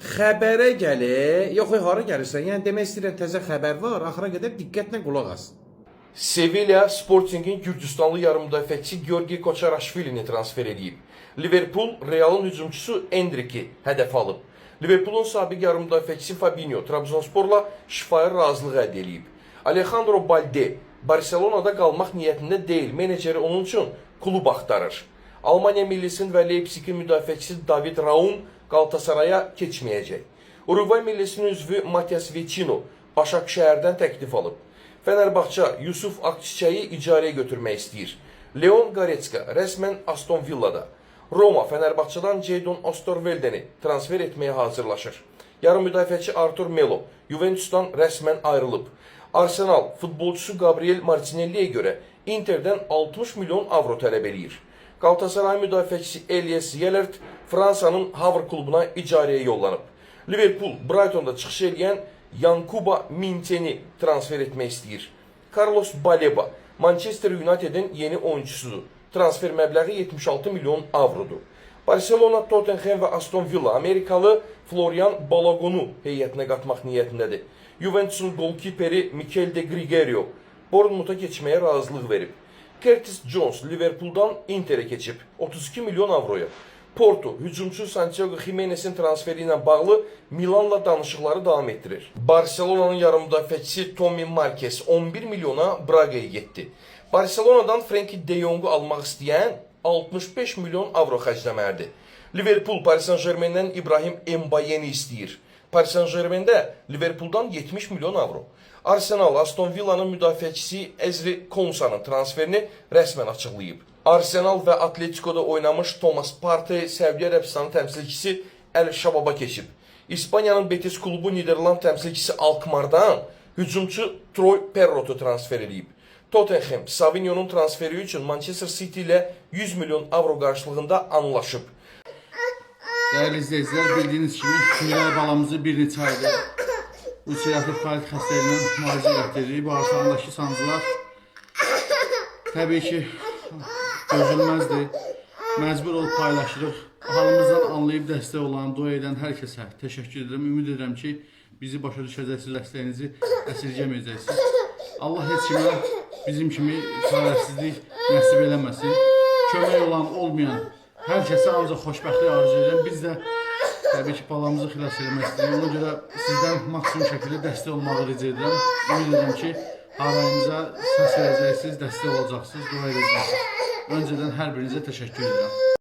Xəbərə gəlir, yox hara gəlirsən? Yəni demək istəyirəm təzə xəbər var, axıra qədər diqqətlə qulaq as. Sevilla Sporting'in Gürcüstanlı yarımdafiəçi Georgi Koçaraşvilini transfer edib. Liverpool Real'ın hücumçusu Endrik'i hədəf alıb. Liverpool'un sabiq yarımdafiəçisi Fabinho Trabzonsporla şifaya razılıq əldə edib. Alejandro Balde Barcelona'da qalmaq niyyətində deyil, meneceri onun üçün klub axtarır. Almanya millisinin və Leipzig'in müdafiəçisi David Raum Galatasaray'a keçməyəcək. Uruguay millisinin üzvü Matias Vecino Başakşehir'dən təklif alıb. Fenerbahçe Yusuf Akçiçeyi icarəyə götürmək istəyir. Leon Goretzka rəsmən Aston Villa'da. Roma Fenerbahçe'dan Jadon Osterwelde'ni transfer etməyə hazırlaşır. Yarım müdafiəçi Artur Melo Juventus'tan rəsmən ayrılıb. Arsenal futbolcusu Gabriel Martinelli'yə görə Inter'dən 60 milyon avro tələb edir. Galatasaray müdafiəçisi Elias Yelert Fransa'nın Havre klubuna icarəyə yollanıb. Liverpool Brighton'da çıxış edən Yankuba Minteni transfer etmək istəyir. Carlos Baleba Manchester United'in yeni oyuncusudur. Transfer məbləği 76 milyon avrodur. Barcelona, Tottenham və Aston Villa Amerikalı Florian Balagonu heyətinə qatmaq niyyətindədir. Juventus'un golkiperi Mikel de Gregorio Bournemouth'a keçməyə razılıq verib. Curtis Jones Liverpool'dan Inter'e keçib 32 milyon avroya. Porto hücumçu Santiago Jimenez'in transferi ilə bağlı Milanla danışıqları davam etdirir. Barcelona'nın yarımdafiəçisi Tommy Marquez 11 milyona Braga'ya getdi. Barcelona'dan Frenkie de Jong'u almaq istəyən 65 milyon avro xərcləməlidir. Liverpool Paris Saint-Germain'dən İbrahim Mbayeni istəyir. Paris Saint-Germain'də Liverpool'dan 70 milyon avro. Arsenal Aston Villa'nın müdafiəçisi Ezri Konsa'nın transferini rəsmən açıqlayıb. Arsenal və Atletico'da oynamış Thomas Partey Səudiyyə Ərəbistanı təmsilçisi Əl-Şababa keçib. İspaniyanın Betis klubu Niderland təmsilçisi Alkmaardan hücumçu Troy Perrot'u transfer edib. Tottenham Savinho'nun transferi üçün Manchester City ilə 100 milyon avro qarşılığında anlaşıb. Değerli izleyiciler, bildiğiniz gibi Miray balamızı bir neçə aydır ülseryatif kolit xəstəliyindən müalicə etdiririk. Bağırsağındakı sancılar təbii ki dözülməzdir. Məcbur olub paylaşırıq. Halımızdan anlayıb dəstək olan, dua edən hər kəsə təşəkkür edirəm. Ümid edirəm ki bizi başa düşəcəksiniz, dəstəyinizi əsirgəməyəcəksiniz. Allah heç kimə bizim kimi çarəsizlik nəsib eləməsin. Kömək olan, olmayan hər kəsə ancaq xoşbəxtlik arzu edirəm. Biz də təbii ki balamızı xilas eləmək istəyirik. Ona görə sizdən maksimum şəkildə dəstək olmağı rica edirəm. Ümid edirəm ki harayımıza səs verəcəksiniz, dəstək olacaqsınız, dua edəcəksiniz. Öncədən hər birinizə təşəkkür edirəm.